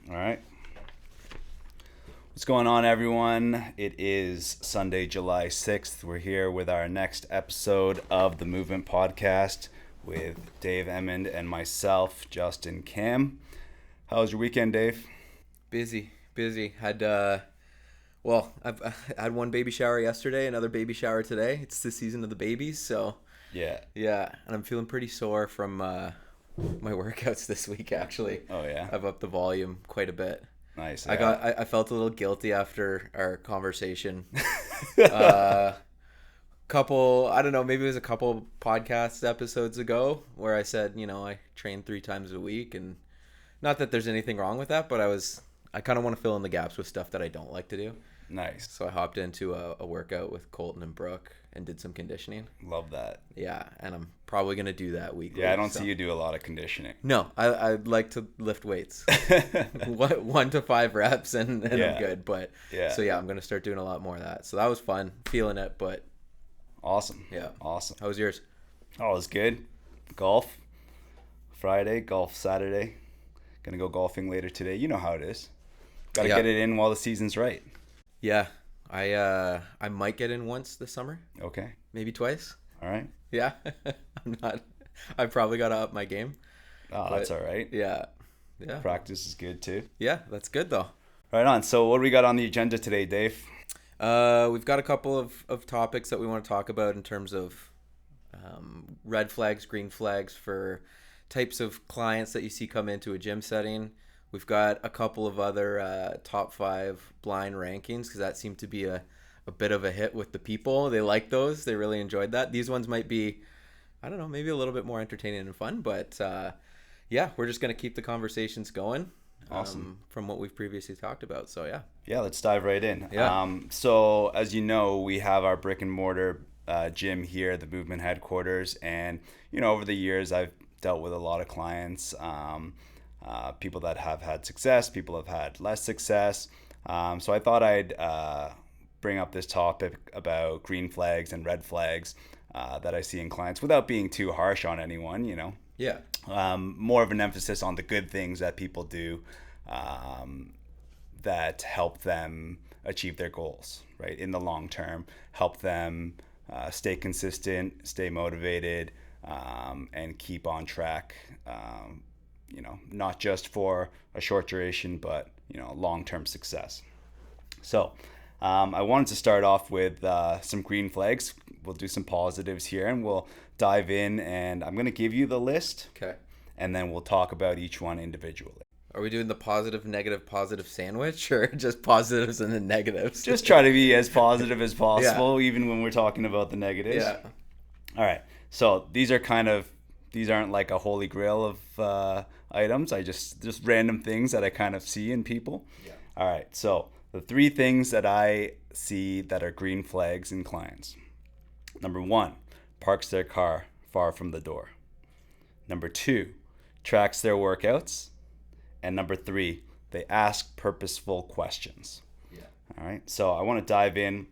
All right. What's going on, everyone? It is Sunday, July 6th. We're here with our next episode of the Movement Podcast with Dave Emmond and myself, Justin Kim. How was your weekend, Dave? Busy. I've had one baby shower yesterday, another baby shower today. It's the season of the babies, so Yeah. yeah. And I'm feeling pretty sore from my workouts this week. Actually, Oh, yeah. I've upped the volume quite a bit. Nice. I felt a little guilty after our conversation. uh, I don't know, maybe it was a couple podcast episodes ago where I said, I train 3 times a week, and not that there's anything wrong with that, but I kind of want to fill in the gaps with stuff that I don't like to do. Nice. So I hopped into a workout with Colton and Brooke and did some conditioning. Love that. Yeah, and I'm probably going to do that weekly. Yeah, I don't see you do a lot of conditioning. No, I'd like to lift weights. 1 to 5 reps and Yeah. I'm good. But Yeah. So yeah, I'm going to start doing a lot more of that. So that was fun, feeling it, but Awesome. yeah. Awesome. How was yours? Oh, it was good. Golf Friday, golf Saturday. Gonna go golfing later today. You know how it is. Gotta Yeah. get it in while the season's right. Yeah, I might get in once this summer, Okay. maybe twice. All right. Yeah, I probably got to up my game. Oh, that's all right. Yeah, yeah, Practice is good too. yeah. That's good though. Right on. So what do we got on the agenda today, Dave? We've got a couple of topics that we want to talk about in terms of red flags, green flags for types of clients that you see come into a gym setting. We've got a couple of other top 5 blind rankings because that seemed to be a bit of a hit with the people. They like those. They really enjoyed that. These ones might be, I don't know, maybe a little bit more entertaining and fun. But yeah, we're just going to keep the conversations going. Awesome. From what we've previously talked about. So yeah. Yeah, let's dive right in. Yeah. So as you know, we have our brick and mortar gym here, the Movement headquarters, and over the years I've dealt with a lot of clients. People that have had success, people have had less success. So I thought I'd bring up this topic about green flags and red flags that I see in clients without being too harsh on anyone, Yeah. more of an emphasis on the good things that people do that help them achieve their goals, right? In the long term, help them stay consistent, stay motivated, and keep on track. Not just for a short duration, but long-term success. So I wanted to start off with some green flags. We'll do some positives here, and we'll dive in, and I'm going to give you the list, Okay. and then we'll talk about each one individually. Are we doing the positive, negative, positive sandwich, or just positives and then negatives? Just try to be as positive as possible, even when we're talking about the negatives. Yeah. All right. So these aren't like a holy grail of items. I just random things that I kind of see in people. Yeah. All right. So the 3 things that I see that are green flags in clients. Number 1, parks their car far from the door. Number 2, tracks their workouts. And number 3, they ask purposeful questions. Yeah. All right. So I want to dive in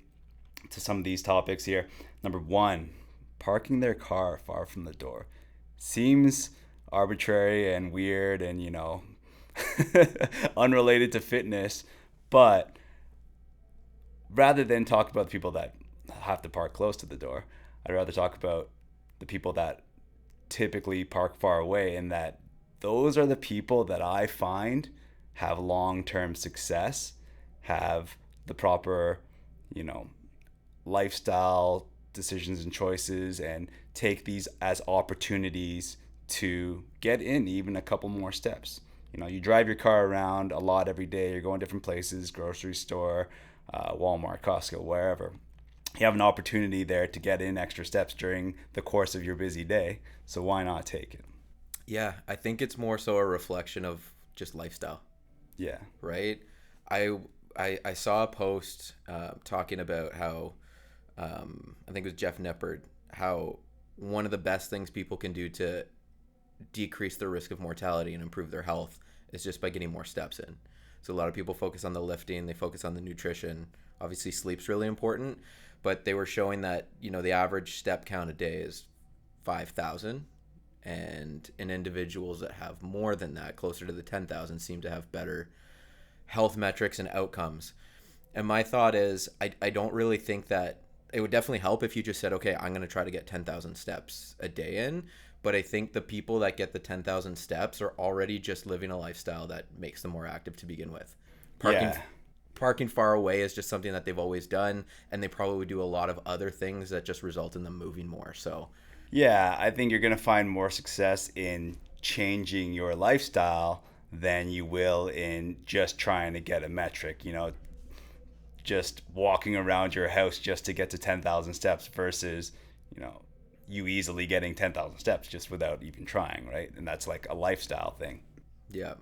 to some of these topics here. Number 1, parking their car far from the door. Seems arbitrary and weird and, unrelated to fitness. But rather than talk about the people that have to park close to the door, I'd rather talk about the people that typically park far away, and that those are the people that I find have long-term success, have the proper, lifestyle decisions and choices, and take these as opportunities to get in even a couple more steps. You drive your car around a lot every day. You're going different places, grocery store, Walmart, Costco, wherever. You have an opportunity there to get in extra steps during the course of your busy day. So why not take it? Yeah, I think it's more so a reflection of just lifestyle, Yeah. right? I saw a post talking about how I think it was Jeff Nippard, how one of the best things people can do to decrease the risk of mortality and improve their health is just by getting more steps in. So a lot of people focus on the lifting, they focus on the nutrition. Obviously, sleep's really important, but they were showing that the average step count a day is 5,000, and in individuals that have more than that, closer to the 10,000, seem to have better health metrics and outcomes. And my thought is, I don't really think that it would definitely help if you just said, okay, I'm going to try to get 10,000 steps a day in. But I think the people that get the 10,000 steps are already just living a lifestyle that makes them more active to begin with. Parking far away is just something that they've always done, and they probably do a lot of other things that just result in them moving more. So Yeah, I think you're going to find more success in changing your lifestyle than you will in just trying to get a metric, just walking around your house just to get to 10,000 steps versus, you easily getting 10,000 steps just without even trying, right? And that's like a lifestyle thing. yeah.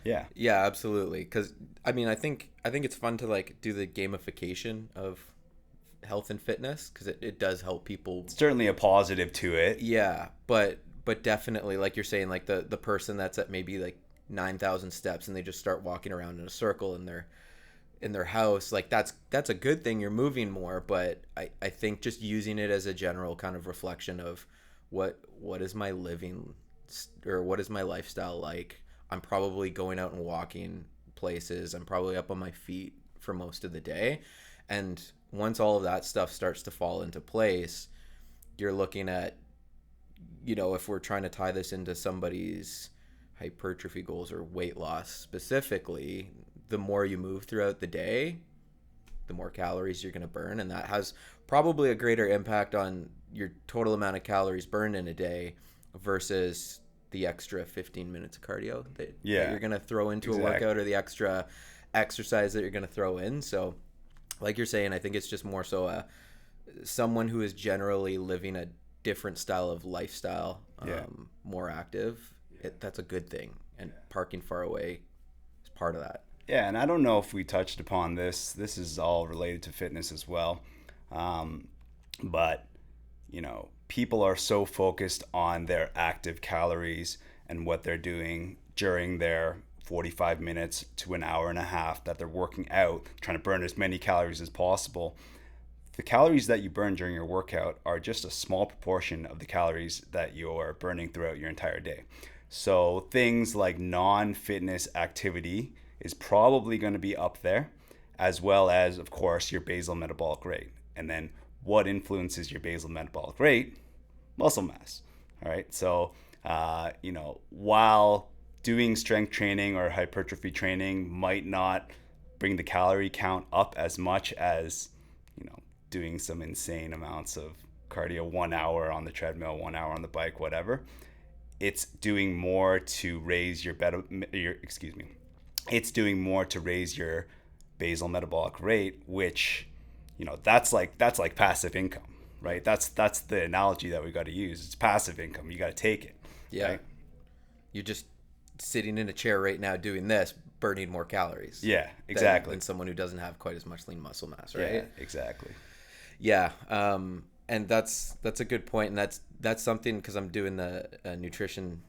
Yeah. Yeah, absolutely. Because I mean, I think it's fun to like do the gamification of health and fitness, because it does help people. Certainly a positive to it. Yeah, but definitely, like you're saying, like the person that's at maybe like 9,000 steps and they just start walking around in a circle in their house, like that's a good thing. You're moving more, but I think just using it as a general kind of reflection of what is my living, or what is my lifestyle like. I'm probably going out and walking places. I'm probably up on my feet for most of the day. And once all of that stuff starts to fall into place, you're looking at, if we're trying to tie this into somebody's hypertrophy goals or weight loss specifically, the more you move throughout the day, the more calories you're going to burn. And that has probably a greater impact on your total amount of calories burned in a day versus the extra 15 minutes of cardio that you're going to throw into a workout, or the extra exercise that you're going to throw in. So like you're saying, I think it's just more so someone who is generally living a different style of lifestyle, more active. That's a good thing. And parking far away is part of that. Yeah, and I don't know if we touched upon this. This is all related to fitness as well. But, people are so focused on their active calories and what they're doing during their 45 minutes to an hour and a half that they're working out, trying to burn as many calories as possible. The calories that you burn during your workout are just a small proportion of the calories that you're burning throughout your entire day. So things like non-fitness activity is probably going to be up there, as well as, of course, your basal metabolic rate. And then what influences your basal metabolic rate? Muscle mass. All right. So, while doing strength training or hypertrophy training might not bring the calorie count up as much as, doing some insane amounts of cardio, 1 hour on the treadmill, 1 hour on the bike, whatever, it's doing more to raise it's doing more to raise your basal metabolic rate, which, that's like passive income, right? That's the analogy that we got to use. It's passive income. You got to take it. Yeah. Right? You're just sitting in a chair right now doing this, burning more calories. Yeah, exactly. Than someone who doesn't have quite as much lean muscle mass, right? Yeah, exactly. Yeah. And that's a good point. And that's something, because I'm doing the nutrition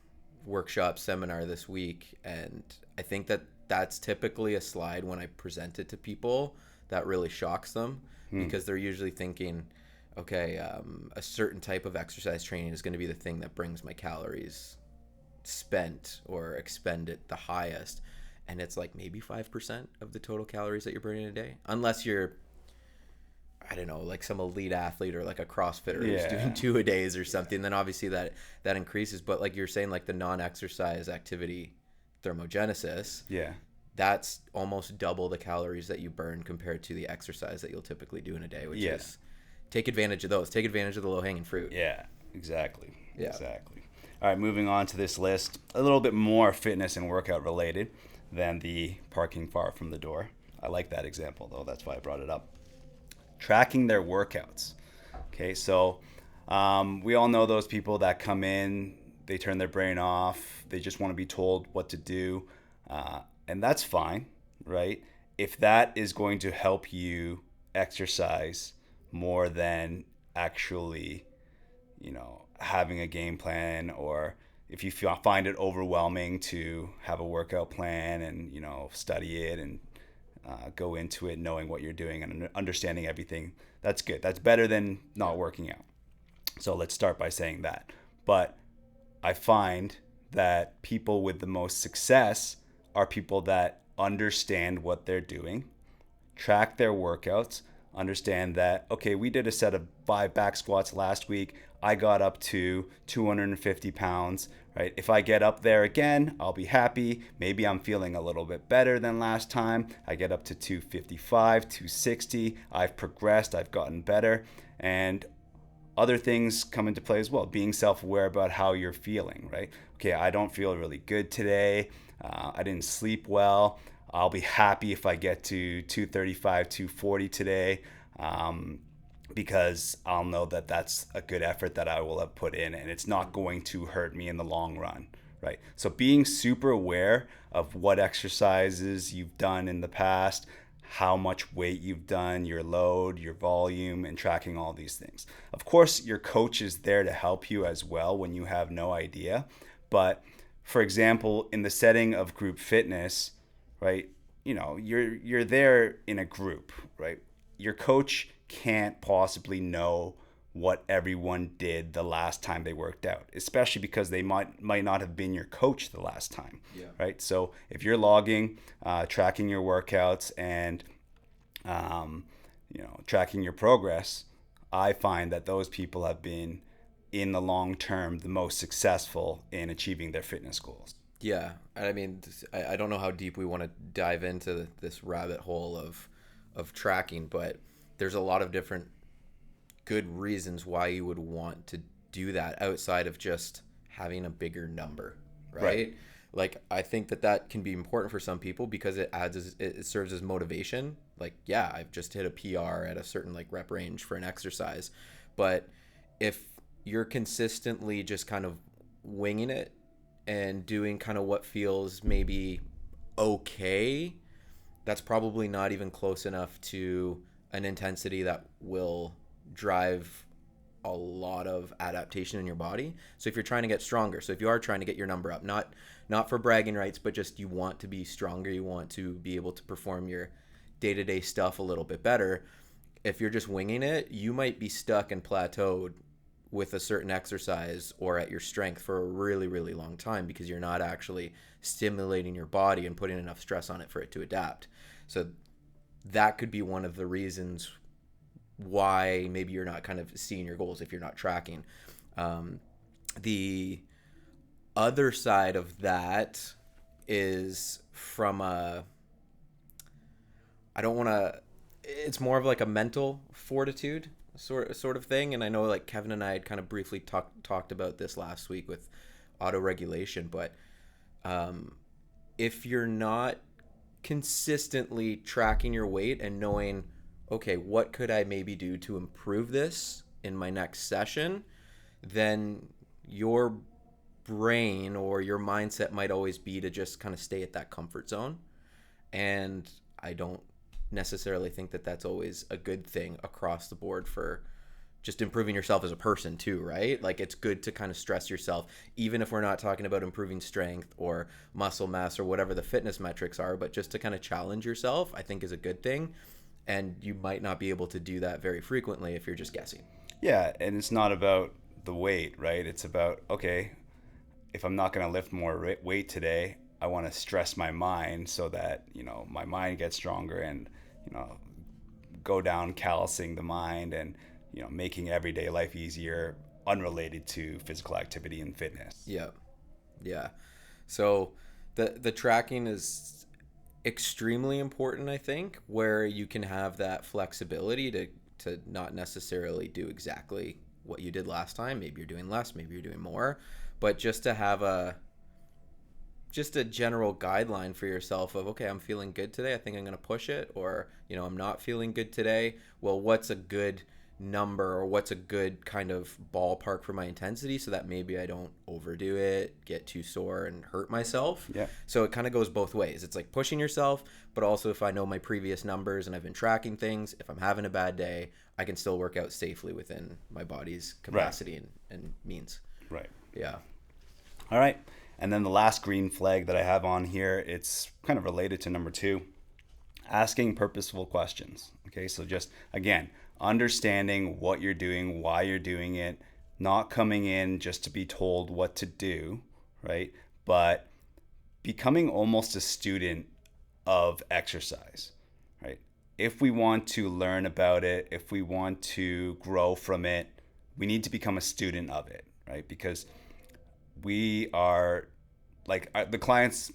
workshop seminar this week. And I think that's typically a slide when I present it to people that really shocks them, because they're usually thinking, okay, a certain type of exercise training is going to be the thing that brings my calories spent or expended the highest. And it's like maybe 5% of the total calories that you're burning a day, unless you're, I don't know, like some elite athlete or like a CrossFitter who's doing 2 a days or something. Then obviously that increases. But like you're saying, like the non-exercise activity thermogenesis, that's almost double the calories that you burn compared to the exercise that you'll typically do in a day, which is take advantage of those. Take advantage of the low-hanging fruit. Yeah, exactly. Yeah. Exactly. All right, moving on to this list, a little bit more fitness and workout related than the parking far from the door. I like that example, though. That's why I brought it up. Tracking their workouts. Okay, so we all know those people that come in, they turn their brain off, they just want to be told what to do, and that's fine, right? If that is going to help you exercise more than actually, having a game plan, or if you find it overwhelming to have a workout plan and, study it and go into it knowing what you're doing and understanding everything, that's good. That's better than not working out. So let's start by saying that. But I find that people with the most success are people that understand what they're doing, track their workouts, understand that, okay, we did a set of 5 back squats last week. I got up to 250 pounds, right? If I get up there again, I'll be happy. Maybe I'm feeling a little bit better than last time. I get up to 255, 260. I've progressed, I've gotten better. And other things come into play as well. Being self-aware about how you're feeling, right? Okay, I don't feel really good today. I didn't sleep well. I'll be happy if I get to 235, 240 today, because I'll know that that's a good effort that I will have put in, and it's not going to hurt me in the long run, right? So being super aware of what exercises you've done in the past, how much weight you've done, your load, your volume, and tracking all these things. Of course, your coach is there to help you as well when you have no idea. But for example, in the setting of group fitness, right? You're there in a group, right? Your coach can't possibly know what everyone did the last time they worked out, especially because they might not have been your coach the last time, right? So if you're logging, tracking your workouts, and tracking your progress, I find that those people have been, in the long term, the most successful in achieving their fitness goals. Yeah, I mean, I don't know how deep we want to dive into this rabbit hole of tracking, but there's a lot of different good reasons why you would want to do that outside of just having a bigger number, right? Like, I think that can be important for some people because it serves as motivation. Like, yeah, I've just hit a PR at a certain like rep range for an exercise, but if you're consistently just kind of winging it and doing kind of what feels maybe okay, that's probably not even close enough to an intensity that will drive a lot of adaptation in your body. So if you're trying to get stronger, so if you are trying to get your number up, not for bragging rights, but just you want to be stronger, you want to be able to perform your day-to-day stuff a little bit better, if you're just winging it, you might be stuck and plateaued with a certain exercise or at your strength for a really, really long time because you're not actually stimulating your body and putting enough stress on it for it to adapt. So that could be one of the reasons why maybe you're not kind of seeing your goals if you're not tracking. The other side of that is from it's more of like a mental fortitude sort of thing. And I know like Kevin and I had kind of briefly talked about this last week with auto regulation, but if you're not consistently tracking your weight and knowing, okay, what could I maybe do to improve this in my next session, then your brain or your mindset might always be to just kind of stay at that comfort zone. And I don't necessarily think that that's always a good thing across the board for just improving yourself as a person too, right? Like, it's good to kind of stress yourself, even if we're not talking about improving strength or muscle mass or whatever the fitness metrics are, but just to kind of challenge yourself, I think is a good thing. And you might not be able to do that very frequently if you're just guessing. Yeah, and it's not about the weight, right? It's about, okay, if I'm not going to lift more weight today, I want to stress my mind so that, my mind gets stronger and, go down callousing the mind and, making everyday life easier unrelated to physical activity and fitness. Yeah. Yeah. So the tracking is extremely important, I think, where you can have that flexibility to not necessarily do exactly what you did last time. Maybe you're doing less, maybe you're doing more, but just to have a general guideline for yourself of, okay, I'm feeling good today, I think I'm going to push it, or, I'm not feeling good today. Well, what's a good number or what's a good kind of ballpark for my intensity so that maybe I don't overdo it, get too sore and hurt myself. Yeah. So it kind of goes both ways. It's like pushing yourself, but also if I know my previous numbers and I've been tracking things, if I'm having a bad day, I can still work out safely within my body's capacity and means. Right. Yeah. All right. And then the last green flag that I have on here, it's kind of related to number 2, asking purposeful questions. Okay, so just, again, understanding what you're doing, why you're doing it, not coming in just to be told what to do, right? But becoming almost a student of exercise, right? If we want to learn about it, if we want to grow from it, we need to become a student of it, right? Because we are like the clients,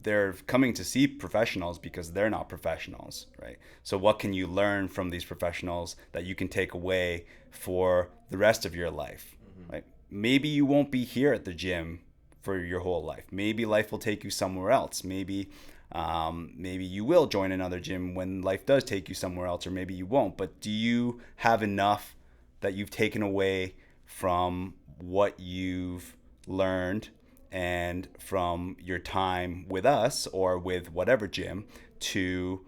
they're coming to see professionals because they're not professionals, right? So what can you learn from these professionals that you can take away for the rest of your life, right? Maybe you won't be here at the gym for your whole life. Maybe life will take you somewhere else. Maybe you will join another gym when life does take you somewhere else, or maybe you won't. But do you have enough that you've taken away from what you've learned and from your time with us or with whatever gym to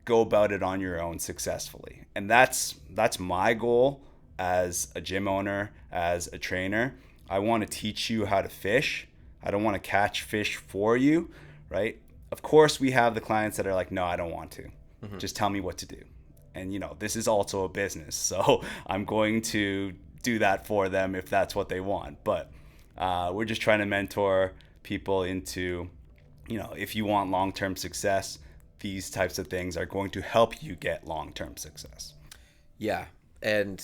go about it on your own successfully? And that's my goal as a gym owner, as a trainer. I want to teach you how to fish. I don't want to catch fish for you, right? Of course, we have the clients that are like, no, I don't want to. Just tell me what to do. And, this is also a business. So I'm going to do that for them if that's what they want. But we're just trying to mentor people into, if you want long-term success, these types of things are going to help you get long-term success. Yeah. And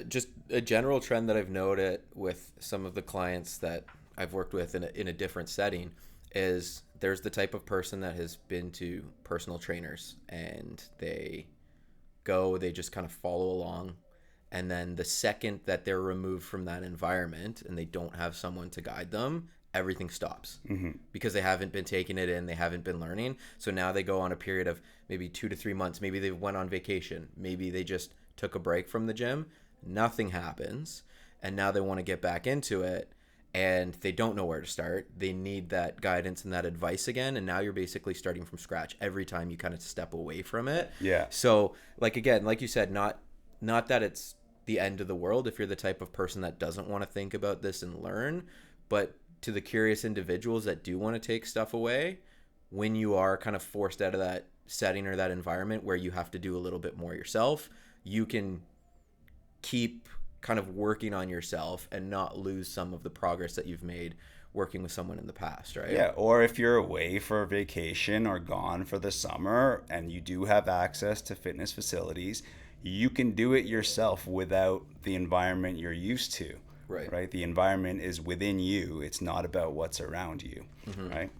just a general trend that I've noted with some of the clients that I've worked with in a different setting is there's the type of person that has been to personal trainers and they just kind of follow along. And then the second that they're removed from that environment and they don't have someone to guide them, everything stops because they haven't been taking it in. They haven't been learning. So now they go on a period of maybe 2 to 3 months. Maybe they went on vacation. Maybe they just took a break from the gym. Nothing happens. And now they want to get back into it and they don't know where to start. They need that guidance and that advice again. And now you're basically starting from scratch every time you kind of step away from it. Yeah. So again, like you said, not that it's the end of the world if you're the type of person that doesn't want to think about this and learn, but to the curious individuals that do want to take stuff away, when you are kind of forced out of that setting or that environment where you have to do a little bit more yourself, you can keep kind of working on yourself and not lose some of the progress that you've made working with someone in the past, right? Yeah, or if you're away for vacation or gone for the summer and you do have access to fitness facilities, you can do it yourself without the environment you're used to. Right? The environment is within you. It's not about what's around you. Right?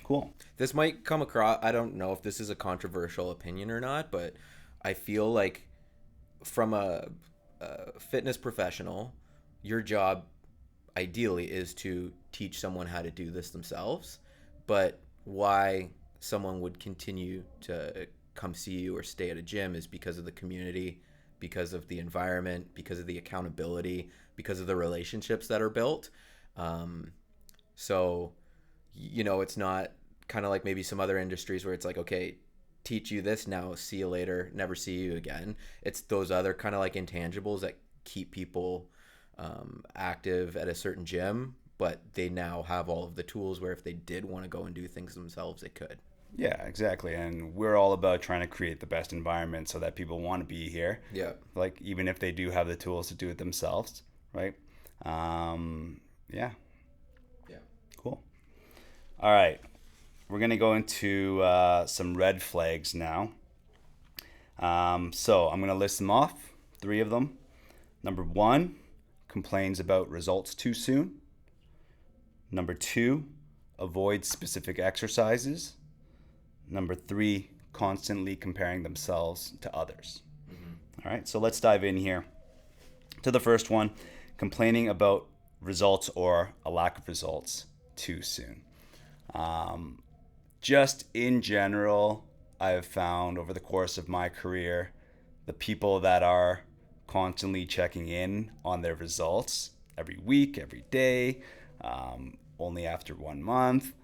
Cool. This might come across, I don't know if this is a controversial opinion or not, but I feel like from a fitness professional, your job ideally is to teach someone how to do this themselves. But why someone would continue to come see you or stay at a gym is because of the community, because of the environment, because of the accountability, because of the relationships that are built. So, it's not kind of like maybe some other industries where it's like, okay, teach you this now, see you later, never see you again. It's those other kind of like intangibles that keep people active at a certain gym, but they now have all of the tools where if they did want to go and do things themselves, they could. Yeah, exactly. And we're all about trying to create the best environment so that people want to be here. Yeah. Like, even if they do have the tools to do it themselves, right? Yeah. Yeah. Cool. All right. We're going to go into some red flags now. So I'm going to list them off, 3 of them. Number 1, complains about results too soon. Number 2, avoids specific exercises. Number 3, constantly comparing themselves to others. All right, so let's dive in here to the first one, complaining about results or a lack of results too soon. Just in general, I've found over the course of my career, the people that are constantly checking in on their results every week, every day, only after 1 month,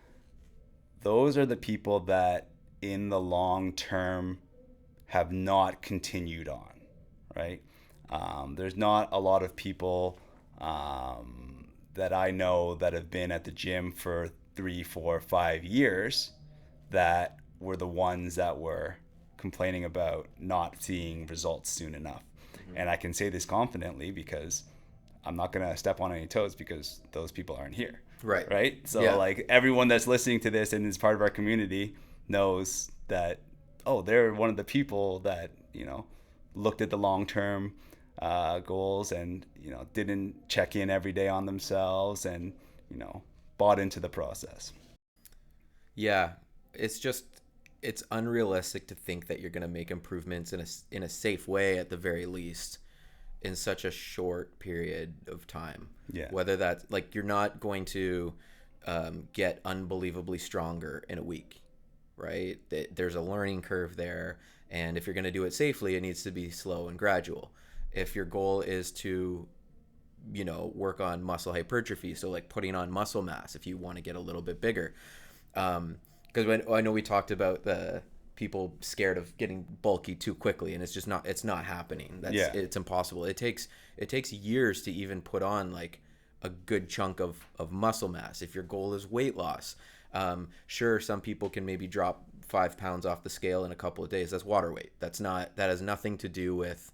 those are the people that in the long term have not continued on, right? There's not a lot of people that I know that have been at the gym for 3, 4, 5 years that were the ones that were complaining about not seeing results soon enough. And I can say this confidently because I'm not going to step on any toes because those people aren't here. Right. Right. So Yeah. like everyone that's listening to this and is part of our community knows that, oh, they're one of the people that, looked at the long-term goals and, didn't check in every day on themselves and, bought into the process. Yeah. It's unrealistic to think that you're going to make improvements in a safe way at the very least in such a short period of time. Yeah. Whether that's like, you're not going to get unbelievably stronger in a week, right? There's a learning curve there. And if you're going to do it safely, it needs to be slow and gradual. If your goal is to, work on muscle hypertrophy, so like putting on muscle mass, if you want to get a little bit bigger, because I know we talked about the people scared of getting bulky too quickly, and it's not happening. It's impossible. It takes years to even put on like a good chunk of muscle mass. If your goal is weight loss, sure, some people can maybe drop 5 pounds off the scale in a couple of days. That's water weight. That has nothing to do with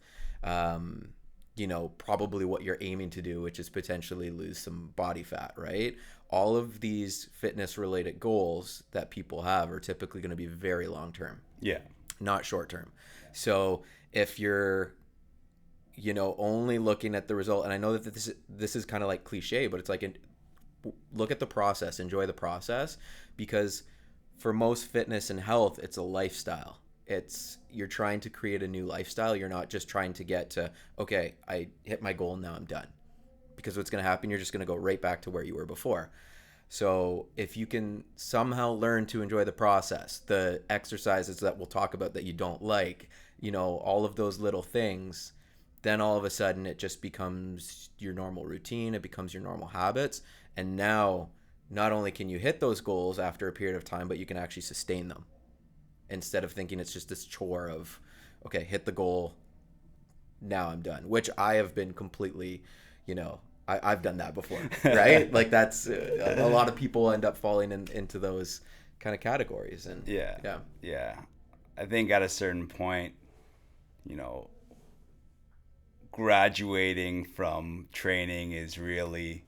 probably what you're aiming to do, which is potentially lose some body fat, right? All of these fitness related goals that people have are typically going to be very long term. Yeah. Not short term. So if you're, only looking at the result, and I know that this is kind of like cliche, but it's like, look at the process, enjoy the process, because for most fitness and health, it's a lifestyle. You're trying to create a new lifestyle. You're not just trying to get to, okay, I hit my goal, now I'm done. Because what's going to happen, you're just going to go right back to where you were before. So if you can somehow learn to enjoy the process, the exercises that we'll talk about that you don't like, all of those little things, then all of a sudden it just becomes your normal routine. It becomes your normal habits. And now not only can you hit those goals after a period of time, but you can actually sustain them, instead of thinking it's just this chore of, okay, hit the goal, now I'm done, which I have been completely, I've done that before, right? Like that's a lot of people end up falling into those kind of categories. And yeah. I think at a certain point, graduating from training is really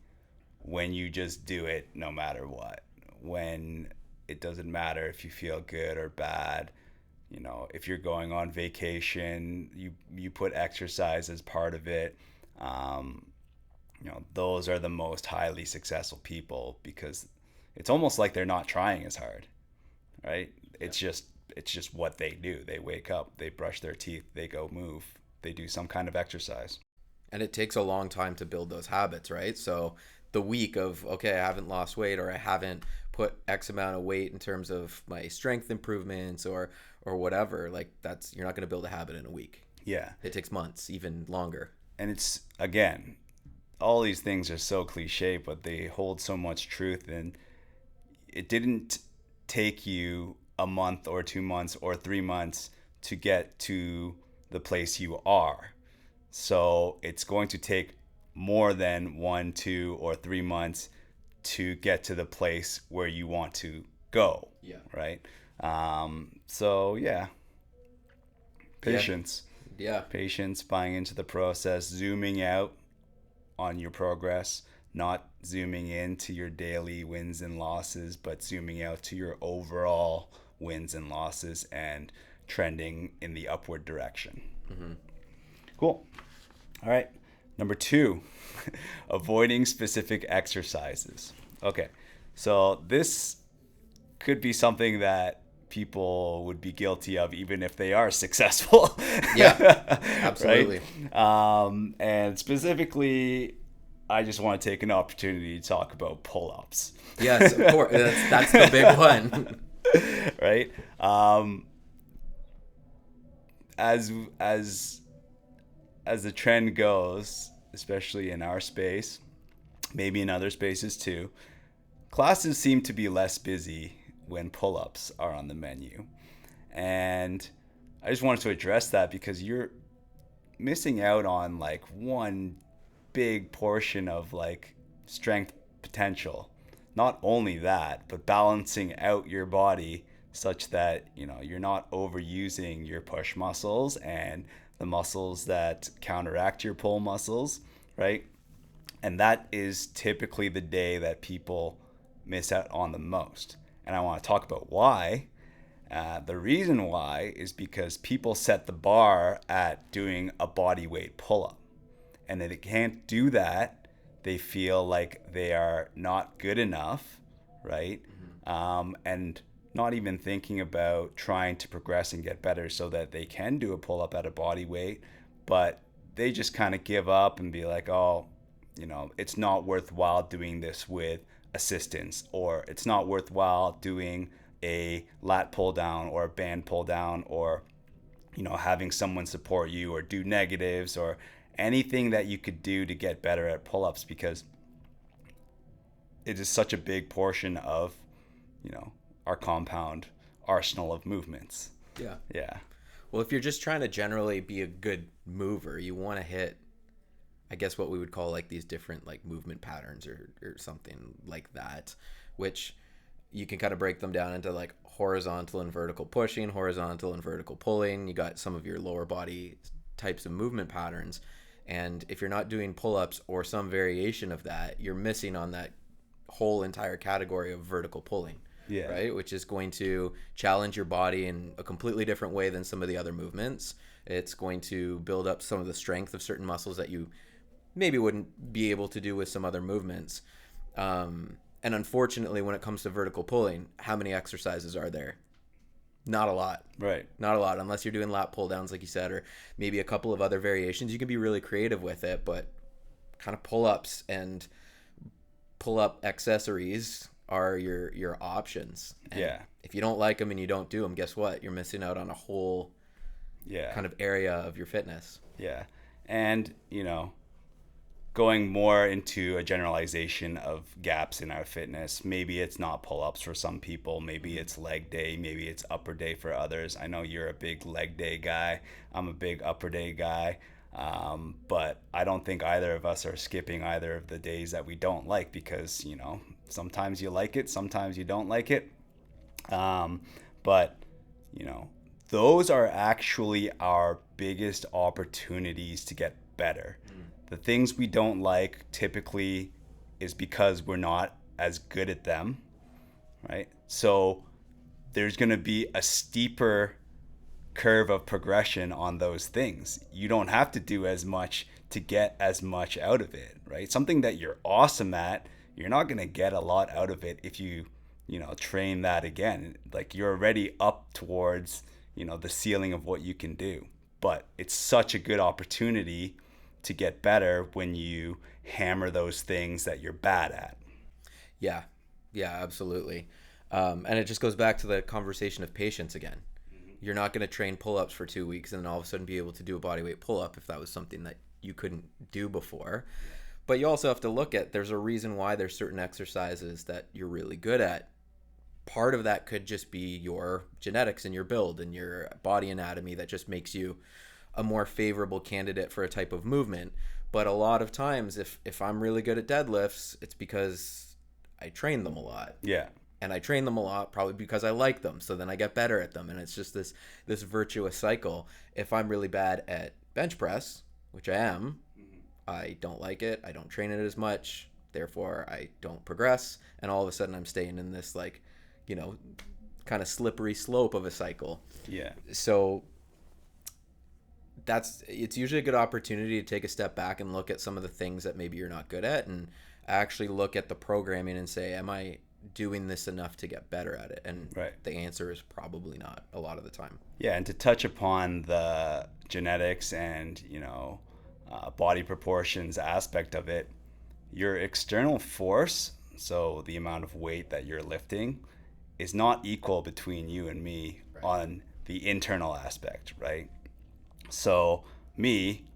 when you just do it no matter what. When it doesn't matter if you feel good or bad. If you're going on vacation, you put exercise as part of it. Those are the most highly successful people because it's almost like they're not trying as hard, right? It's just what they do. They wake up, they brush their teeth, they go move, they do some kind of exercise. And it takes a long time to build those habits, right? So the week of, okay, I haven't lost weight, or I haven't put X amount of weight in terms of my strength improvements or whatever, like you're not going to build a habit in a week. Yeah. It takes months, even longer. And it's, again, all these things are so cliche, but they hold so much truth. And it didn't take you a month or 2 months or 3 months to get to the place you are. So it's going to take more than 1, 2, or 3 months to get to the place where you want to go. Yeah. Right. So yeah. Patience. Yeah. Patience, buying into the process, zooming out on your progress, not zooming into your daily wins and losses, but zooming out to your overall wins and losses and trending in the upward direction. Mm-hmm. Cool. All right. Number 2, avoiding specific exercises. Okay. So this could be something that people would be guilty of even if they are successful. Yeah, absolutely. Right? And specifically, I just want to take an opportunity to talk about pull-ups. Yes, of course. That's the big one. Right? As the trend goes, especially in our space, maybe in other spaces too, classes seem to be less busy when pull-ups are on the menu. And I just wanted to address that because you're missing out on like one big portion of like strength potential. Not only that, but balancing out your body such that, you're not overusing your push muscles and the muscles that counteract your pull muscles, right? And that is typically the day that people miss out on the most. And I want to talk about why. The reason why is because people set the bar at doing a body weight pull-up. And if they can't do that, they feel like they are not good enough, right? And not even thinking about trying to progress and get better so that they can do a pull-up at a body weight, but they just kind of give up and be like, oh, it's not worthwhile doing this with assistance, or it's not worthwhile doing a lat pull down or a band pull down, or having someone support you, or do negatives, or anything that you could do to get better at pull-ups, because it is such a big portion of our compound arsenal of movements. Yeah. Well, if you're just trying to generally be a good mover, you want to hit, I guess, what we would call like these different like movement patterns or something like that, which you can kind of break them down into like horizontal and vertical pushing, horizontal and vertical pulling. You got some of your lower body types of movement patterns. And if you're not doing pull-ups or some variation of that, you're missing on that whole entire category of vertical pulling. Yeah. Right? Which is going to challenge your body in a completely different way than some of the other movements. It's going to build up some of the strength of certain muscles that you maybe wouldn't be able to do with some other movements. And unfortunately, when it comes to vertical pulling, how many exercises are there? Not a lot. Right. Not a lot, unless you're doing lat pull downs, like you said, or maybe a couple of other variations. You can be really creative with it, but kind of pull-ups and pull-up accessories are your options. And if you don't like them and you don't do them, guess what? You're missing out on a whole kind of area of your fitness. Yeah. And, going more into a generalization of gaps in our fitness, maybe it's not pull-ups for some people, maybe it's leg day, maybe it's upper day for others. I know you're a big leg day guy. I'm a big upper day guy. But I don't think either of us are skipping either of the days that we don't like, because, sometimes you like it, sometimes you don't like it. But, those are actually our biggest opportunities to get better. The things we don't like typically is because we're not as good at them, right? So there's going to be a steeper curve of progression on those things. You don't have to do as much to get as much out of it, right? Something that you're awesome at, you're not going to get a lot out of it if you train that again. Like, you're already up towards, the ceiling of what you can do. But it's such a good opportunity to get better when you hammer those things that you're bad at. Yeah, absolutely. And it just goes back to the conversation of patience again. You're not going to train pull-ups for 2 weeks and then all of a sudden be able to do a bodyweight pull-up if that was something that you couldn't do before. But you also have to look at, there's a reason why there's certain exercises that you're really good at. Part of that could just be your genetics and your build and your body anatomy that just makes you a more favorable candidate for a type of movement. But a lot of times, if I'm really good at deadlifts, it's because I train them a lot. Yeah. And I train them a lot probably because I like them. So then I get better at them. And it's just this virtuous cycle. If I'm really bad at bench press, which I am, I don't like it. I don't train it as much. Therefore, I don't progress. And all of a sudden I'm staying in this kind of slippery slope of a cycle. Yeah. So it's usually a good opportunity to take a step back and look at some of the things that maybe you're not good at, and actually look at the programming and say, am I doing this enough to get better at it? And the answer is probably not a lot of the time. Yeah. And to touch upon the genetics and, body proportions aspect of it, your external force, so the amount of weight that you're lifting, is not equal between you and me on the internal aspect, right? So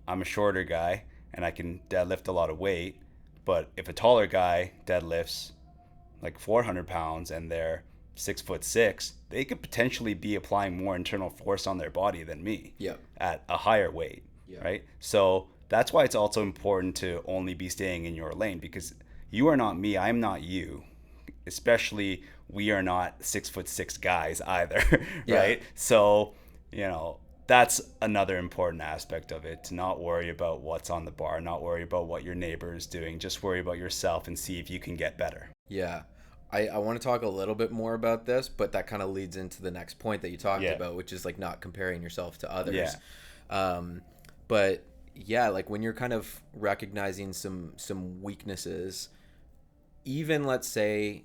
I'm a shorter guy and I can deadlift a lot of weight, but if a taller guy deadlifts like 400 pounds and they're 6'6", they could potentially be applying more internal force on their body than me at a higher weight, right? So that's why it's also important to only be staying in your lane, because you are not me, I'm not you. Especially, we are not 6'6" guys either, right? So, that's another important aspect of it, to not worry about what's on the bar, not worry about what your neighbor is doing, just worry about yourself and see if you can get better. Yeah. I want to talk a little bit more about this, but that kind of leads into the next point that you talked Yeah. about, which is like not comparing yourself to others. Yeah. But yeah, like when you're kind of recognizing some weaknesses, even let's say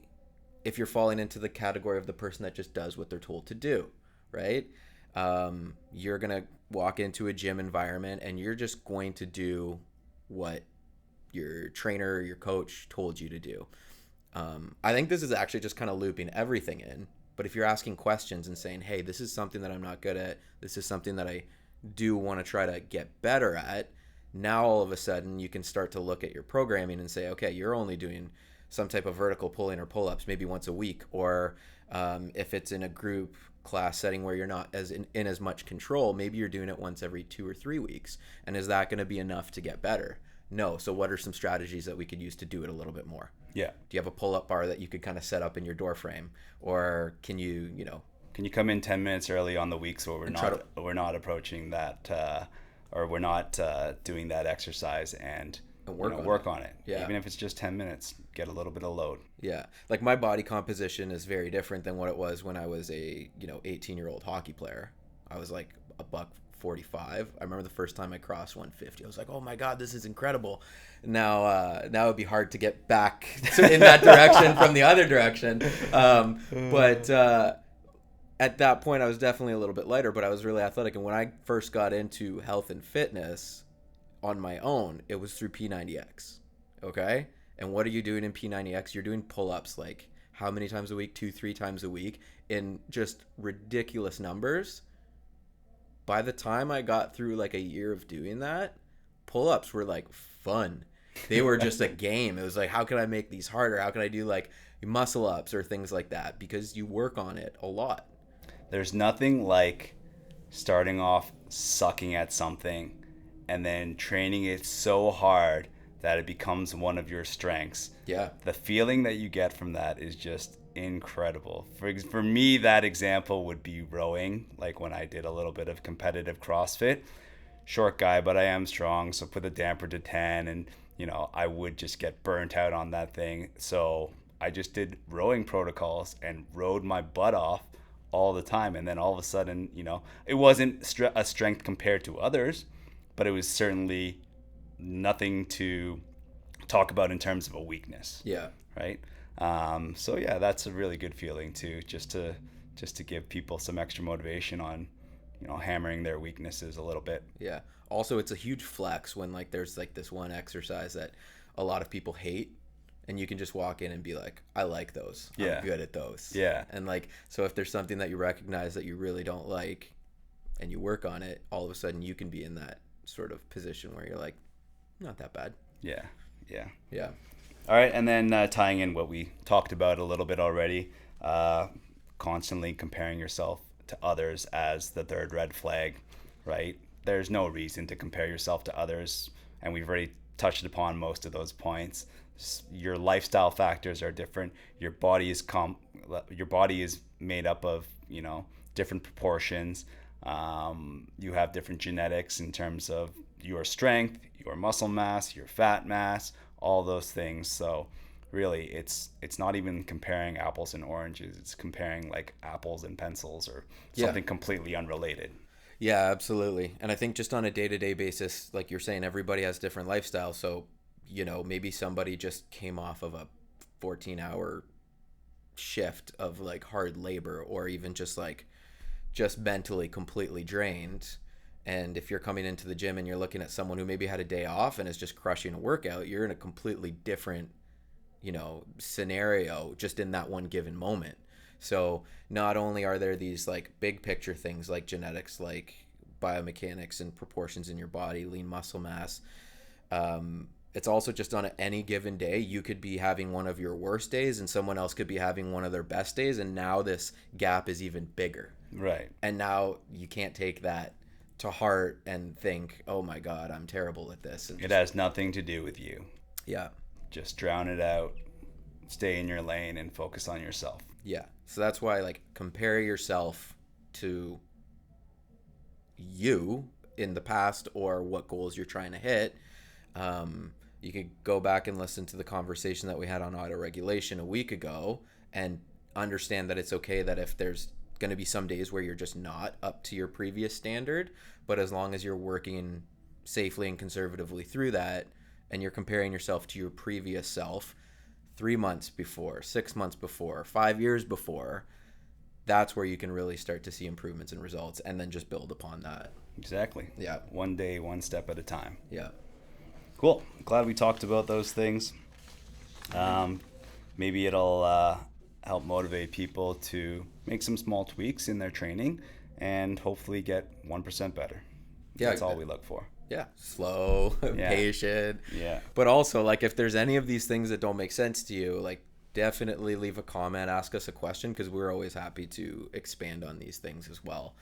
if you're falling into the category of the person that just does what they're told to do, right? You're gonna walk into a gym environment and you're just going to do what your trainer or your coach told you to do. I think this is actually just kind of looping everything in. But if you're asking questions and saying, hey, this is something that I'm not good at, this is something that I do want to try to get better at, now all of a sudden you can start to look at your programming and say, okay, you're only doing some type of vertical pull-in or pull-ups maybe once a week. Or if it's in a group class setting where you're not as in as much control, maybe you're doing it once every 2 or 3 weeks. And is that going to be enough to get better? No. So what are some strategies that we could use to do it a little bit more? Yeah. Do you have a pull-up bar that you could kind of set up in your door frame? Or can you Can you come in 10 minutes early on the weeks where we're not approaching that, or we're not doing that exercise, and work on it? Yeah. Even if it's just 10 minutes, get a little bit of load. Yeah. Like my body composition is very different than what it was when I was a 18-year-old hockey player. I was like a buck 45. I remember the first time I crossed 150. I was like, oh my God, this is incredible. Now it'd be hard to get back in that direction from the other direction. But at that point, I was definitely a little bit lighter, but I was really athletic. And when I first got into health and fitness on my own, it was through P90X. Okay? And what are you doing in P90X? You're doing pull-ups like how many times a week? 2-3 times a week in just ridiculous numbers. By the time I got through like a year of doing that, pull-ups were like fun. They were just a game. It was like, how can I make these harder? How can I do like muscle ups or things like that? Because you work on it a lot. There's nothing like starting off sucking at something and then training it so hard that it becomes one of your strengths. Yeah. The feeling that you get from that is just incredible. For me, that example would be rowing, like when I did a little bit of competitive CrossFit. Short guy, but I am strong, so put the damper to 10, and I would just get burnt out on that thing. So I just did rowing protocols and rowed my butt off all the time, and then all of a sudden, it wasn't a strength compared to others, but it was certainly nothing to talk about in terms of a weakness. Yeah. Right. So yeah, that's a really good feeling too, just to give people some extra motivation on hammering their weaknesses a little bit. Yeah. Also, it's a huge flex when like there's like this one exercise that a lot of people hate, and you can just walk in and be like, I like those. Yeah. I'm good at those. Yeah. And like, so if there's something that you recognize that you really don't like and you work on it, all of a sudden you can be in that sort of position where you're like, not that bad. Yeah. Yeah. Yeah. All right. And then tying in what we talked about a little bit already, constantly comparing yourself to others as the third red flag, right? There's no reason to compare yourself to others, and we've already touched upon most of those points. Your lifestyle factors are different. Your body is made up of different proportions. You have different genetics in terms of your strength, your muscle mass, your fat mass, all those things. So really, it's not even comparing apples and oranges. It's comparing like apples and pencils or something completely unrelated. Yeah, absolutely. And I think just on a day-to-day basis, like you're saying, everybody has different lifestyles. So, maybe somebody just came off of a 14-hour shift of like hard labor, or even just mentally completely drained. And if you're coming into the gym and you're looking at someone who maybe had a day off and is just crushing a workout, you're in a completely different, scenario just in that one given moment. So not only are there these like big picture things like genetics, like biomechanics and proportions in your body, lean muscle mass, it's also just on any given day, you could be having one of your worst days and someone else could be having one of their best days. And now this gap is even bigger. Right. And now you can't take that to heart and think, oh my God, I'm terrible at this. And it has nothing to do with you. Yeah. Just drown it out, stay in your lane, and focus on yourself. Yeah. So that's why, like, compare yourself to you in the past or what goals you're trying to hit. You could go back and listen to the conversation that we had on auto regulation a week ago and understand that it's okay that if there's going to be some days where you're just not up to your previous standard, but as long as you're working safely and conservatively through that and you're comparing yourself to your previous self 3 months before, 6 months before, 5 years before, that's where you can really start to see improvements and results and then just build upon that. Exactly. Yeah. One day, one step at a time. Yeah. Cool. Glad we talked about those things. Maybe it'll help motivate people to make some small tweaks in their training and hopefully get 1% better. Yeah, that's all we look for. Yeah, slow, patient. Yeah. But also, like, if there's any of these things that don't make sense to you, like, definitely leave a comment, ask us a question, because we're always happy to expand on these things as well.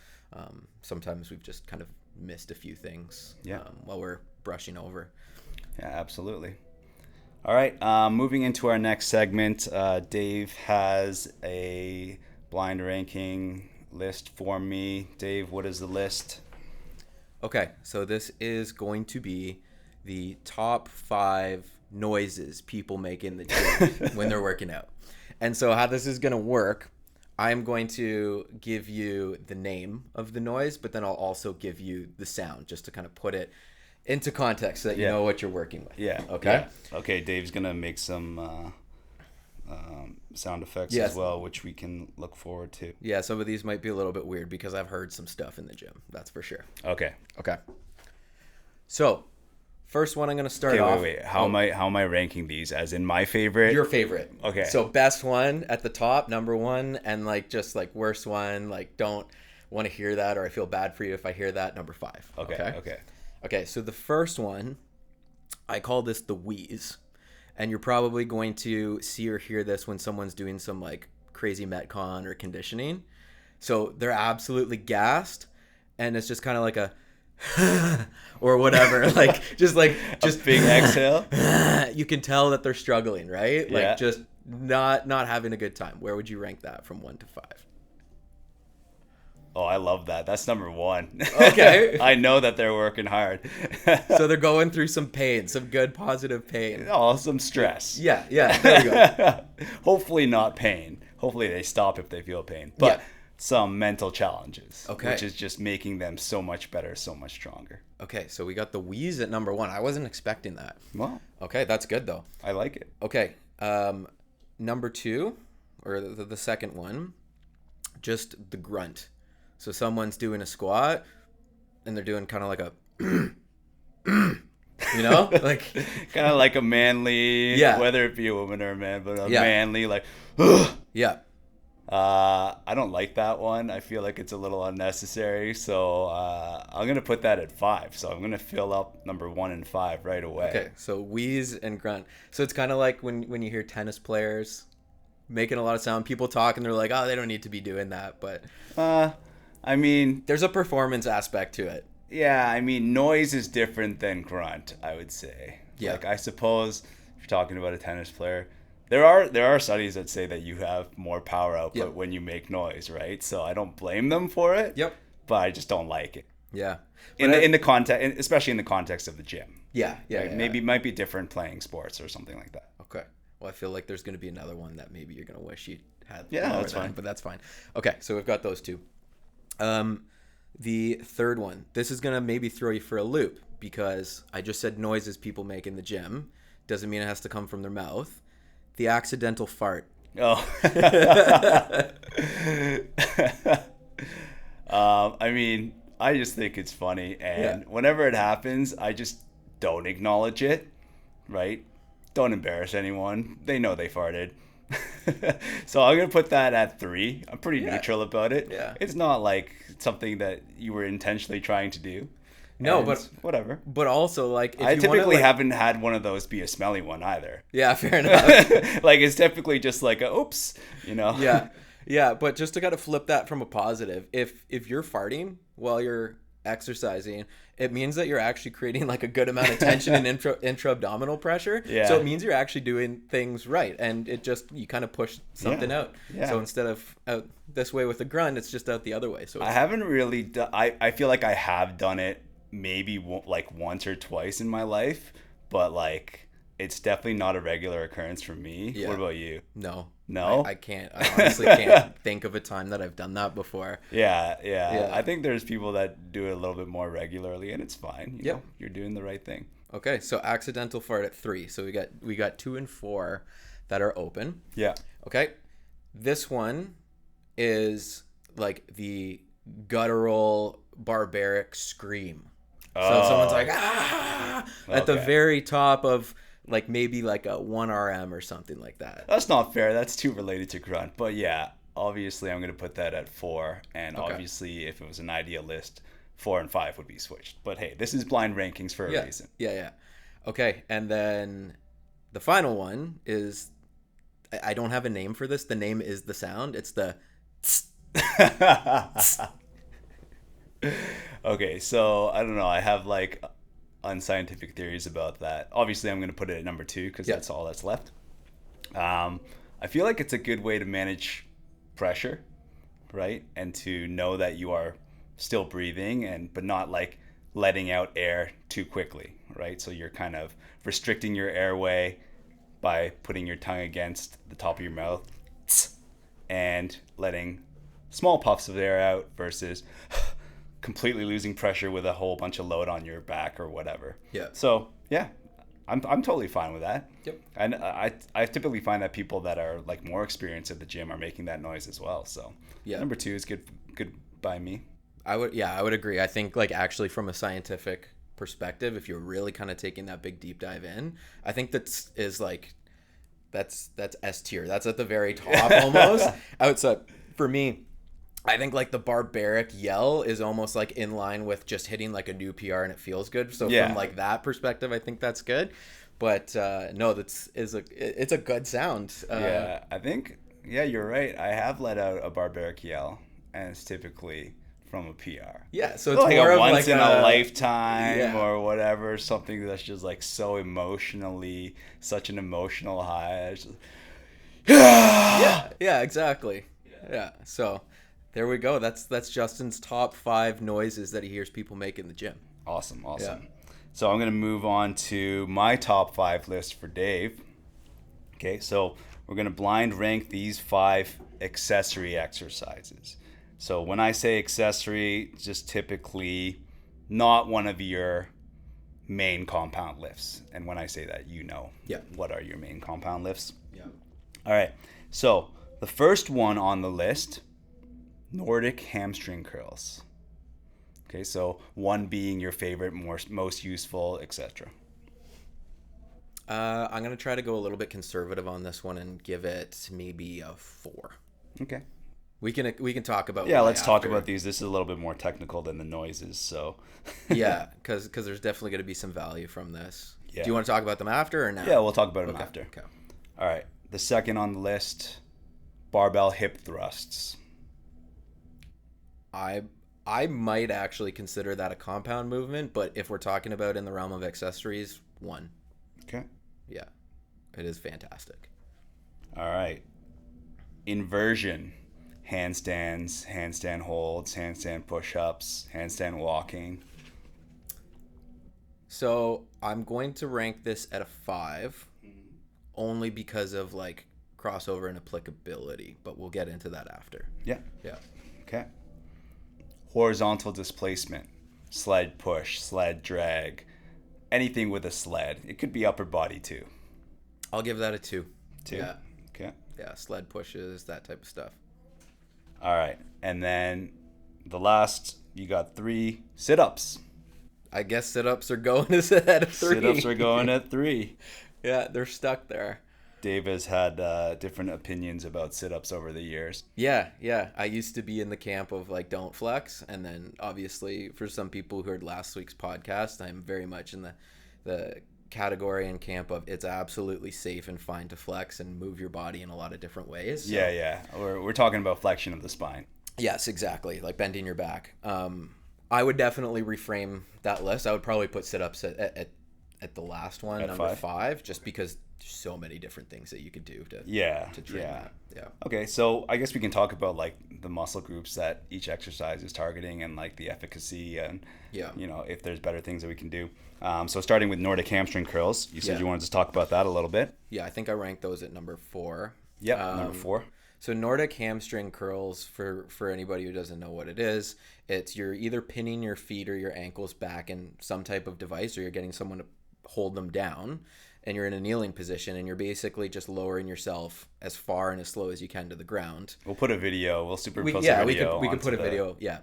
Sometimes we've just kind of missed a few things while we're brushing over. Yeah, absolutely. All right, moving into our next segment, Dave has a blind ranking list for me. Dave, what is the list? Okay, so this is going to be the top 5 noises people make in the gym when they're working out. And so how this is going to work, I'm going to give you the name of the noise, but then I'll also give you the sound just to kind of put it into context so that you know what you're working with. Yeah. Okay? Yeah. Okay, Dave's going to make some sound effects as well, which we can look forward to. Yeah, some of these might be a little bit weird because I've heard some stuff in the gym. That's for sure. Okay. So, first one I'm going to start off. Wait. How am I ranking these? As in my favorite? Your favorite. Okay. So, best one at the top, number 1, and like just like worst one, like don't want to hear that or I feel bad for you if I hear that, number 5. Okay, so the first one, I call this the wheeze. And you're probably going to see or hear this when someone's doing some like crazy Metcon or conditioning. So they're absolutely gassed and it's just kind of like a or whatever, like just big exhale. You can tell that they're struggling, right? Like just not having a good time. Where would you rank that from 1 to 5? Oh, I love that. That's number 1. Okay. I know that they're working hard. So they're going through some pain, some good positive pain. Oh, some stress. Yeah, there you go. Hopefully not pain. Hopefully they stop if they feel pain. But some mental challenges. Okay. Which is just making them so much better, so much stronger. Okay, so we got the wheeze at number 1. I wasn't expecting that. Well. Okay, that's good though. I like it. Okay, number 2, or the second one, just the grunt. So someone's doing a squat and they're doing kind of like a, you know, like kind of like a manly, whether it be a woman or a man, but a manly, like, I don't like that one. I feel like it's a little unnecessary. So I'm going to put that at 5. So I'm going to fill up number 1 and 5 right away. Okay. So wheeze and grunt. So it's kind of like when you hear tennis players making a lot of sound, people talk and they're like, oh, they don't need to be doing that. But I mean, there's a performance aspect to it. Yeah, I mean, noise is different than grunt, I would say. Yeah. Like, I suppose if you're talking about a tennis player, there are studies that say that you have more power output when you make noise, right? So I don't blame them for it. Yep. But I just don't like it. Yeah. In the context, especially in the context of the gym. Yeah. Maybe it might be different playing sports or something like that. Okay. Well, I feel like there's going to be another one that maybe you're going to wish you had. Yeah, that's fine. But that's fine. Okay, so we've got those 2. The third one, this is going to maybe throw you for a loop because I just said noises people make in the gym. Doesn't mean it has to come from their mouth. The accidental fart. Oh. I mean, I just think it's funny. And whenever it happens, I just don't acknowledge it, right? Don't embarrass anyone. They know they farted. So I'm going to put that at 3. I'm pretty neutral about it. Yeah. It's not like something that you were intentionally trying to do. No, but whatever. But also, like, if I you typically wanna, haven't had one of those be a smelly one either. Yeah, fair enough. Like, it's typically just like a oops, you know? Yeah, but just to kind of flip that from a positive, if you're farting while you're exercising, it means that you're actually creating like a good amount of tension and intra-abdominal pressure. Yeah. So it means you're actually doing things right. And it just, you kind of push something out. Yeah. So instead of out this way with a grunt, it's just out the other way. So I haven't really done, I feel like I have done it maybe like once or twice in my life, but like it's definitely not a regular occurrence for me. Yeah. What about you? No. No? I can't. I honestly can't think of a time that I've done that before. Yeah. I think there's people that do it a little bit more regularly, and it's fine. You know, you're doing the right thing. Okay, so accidental fart at 3. So we got 2 and 4 that are open. Yeah. Okay. This one is like the guttural barbaric scream. So someone's like, ah, at the very top of like maybe like a 1 RM or something like that. That's not fair. That's too related to grunt. But yeah, obviously I'm going to put that at 4. And obviously if it was an ideal list, 4 and 5 would be switched. But hey, this is blind rankings for a reason. Yeah. Okay, and then the final one is, I don't have a name for this. The name is the sound. It's the Okay, so I don't know. I have like unscientific theories about that. Obviously, I'm going to put it at number 2 because that's all that's left. I feel like it's a good way to manage pressure, right? And to know that you are still breathing but not like letting out air too quickly, right? So you're kind of restricting your airway by putting your tongue against the top of your mouth and letting small puffs of air out versus completely losing pressure with a whole bunch of load on your back or whatever. Yeah. So yeah, I'm totally fine with that. Yep. And I typically find that people that are like more experienced at the gym are making that noise as well. So yeah, number 2 is good by me. I would agree. I think like actually from a scientific perspective, if you're really kind of taking that big deep dive in, I think that's S tier. That's at the very top almost. Outside for me, I think like the barbaric yell is almost like in line with just hitting like a new PR and it feels good. So from like that perspective, I think that's good. But no, it's a good sound. Yeah, I think you're right. I have let out a barbaric yell, and it's typically from a PR. Yeah, so it's like more a of once like in a lifetime or whatever, something that's just like so emotionally, such an emotional high. Just, yeah, exactly. Yeah, so there we go. That's Justin's top 5 noises that he hears people make in the gym. Awesome. Yeah. So I'm going to move on to my top 5 list for Dave. Okay, so we're going to blind rank these 5 accessory exercises. So when I say accessory, just typically not one of your main compound lifts. And when I say that, what are your main compound lifts? Yeah. All right. So the first one on the list, Nordic hamstring curls. Okay, so 1 being your favorite, most useful, etc. I'm going to try to go a little bit conservative on this one and give it maybe a 4. Okay. We can talk about let's talk about these. This is a little bit more technical than the noises, so yeah, because there's definitely going to be some value from this. Yeah. Do you want to talk about them after or now? Yeah, we'll talk about them after. Okay. All right. The second on the list, barbell hip thrusts. I might actually consider that a compound movement, but if we're talking about in the realm of accessories, 1. Okay. Yeah, it is fantastic. All right. Inversion. Handstands, handstand holds, handstand push-ups, handstand walking. So I'm going to rank this at a 5, only because of like crossover and applicability, but we'll get into that after. Yeah. Okay. Horizontal displacement, sled push, sled drag, anything with a sled. It could be upper body too. I'll give that a 2. 2? Yeah. Okay. Yeah, sled pushes, that type of stuff. All right. And then the last, you got 3 sit-ups. I guess sit-ups are going at 3. Sit-ups are going at 3. Yeah, they're stuck there. Dave has had different opinions about sit-ups over the years. Yeah. I used to be in the camp of like don't flex, and then obviously for some people who heard last week's podcast, I'm very much in the category and camp of it's absolutely safe and fine to flex and move your body in a lot of different ways. So. Yeah. We're talking about flexion of the spine. Yes, exactly. Like bending your back. I would definitely reframe that list. I would probably put sit-ups at the last one, At number 5? 5, just because there's so many different things that you could do Yeah, to train yeah. that. Yeah. Okay, so I guess we can talk about like the muscle groups that each exercise is targeting and like the efficacy and Yeah. if there's better things that we can do. So starting with Nordic hamstring curls, you said Yeah. you wanted to talk about that a little bit. Yeah, I think I ranked those at number 4. Yep, number 4. So Nordic hamstring curls, for anybody who doesn't know what it is, it's you're either pinning your feet or your ankles back in some type of device, or you're getting someone to hold them down, and you're in a kneeling position, and you're basically just lowering yourself as far and as slow as you can to the ground. We'll put a video. We'll superimpose Yeah, a video. we could put a onto video. Yeah.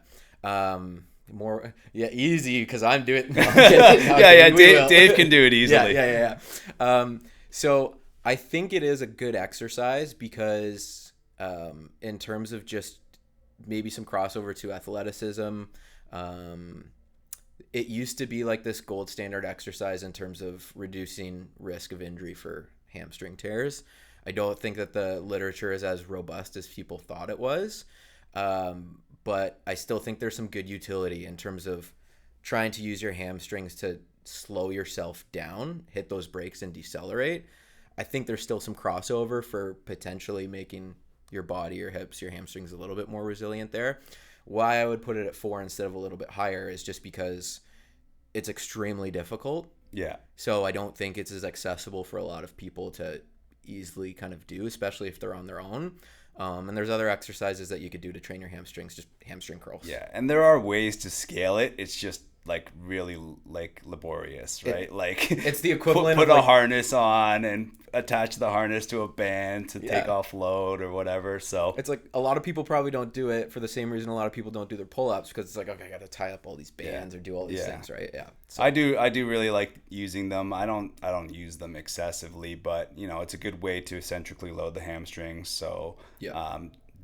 Easy because I'm doing. Yeah. Dave can do it easily. Yeah. So I think it is a good exercise because in terms of just maybe some crossover to athleticism, it used to be like this gold standard exercise in terms of reducing risk of injury for hamstring tears. I don't think that the literature is as robust as people thought it was. But I still think there's some good utility in terms of trying to use your hamstrings to slow yourself down, hit those brakes and decelerate. I think there's still some crossover for potentially making your body, your hips, your hamstrings a little bit more resilient there. Why I would put it at 4 instead of a little bit higher is just because it's extremely difficult. Yeah. So I don't think it's as accessible for a lot of people to easily kind of do, especially if they're on their own. And there's other exercises that you could do to train your hamstrings, just hamstring curls. Yeah, and there are ways to scale it. It's just like really like laborious, right? It's the equivalent put of a like, harness on and attach the harness to a band to take off load or whatever. So it's like a lot of people probably don't do it for the same reason a lot of people don't do their pull-ups, because it's like, okay, I got to tie up all these bands or do all these things, right? Yeah. So I do really like using them. I don't use them excessively, but it's a good way to eccentrically load the hamstrings. So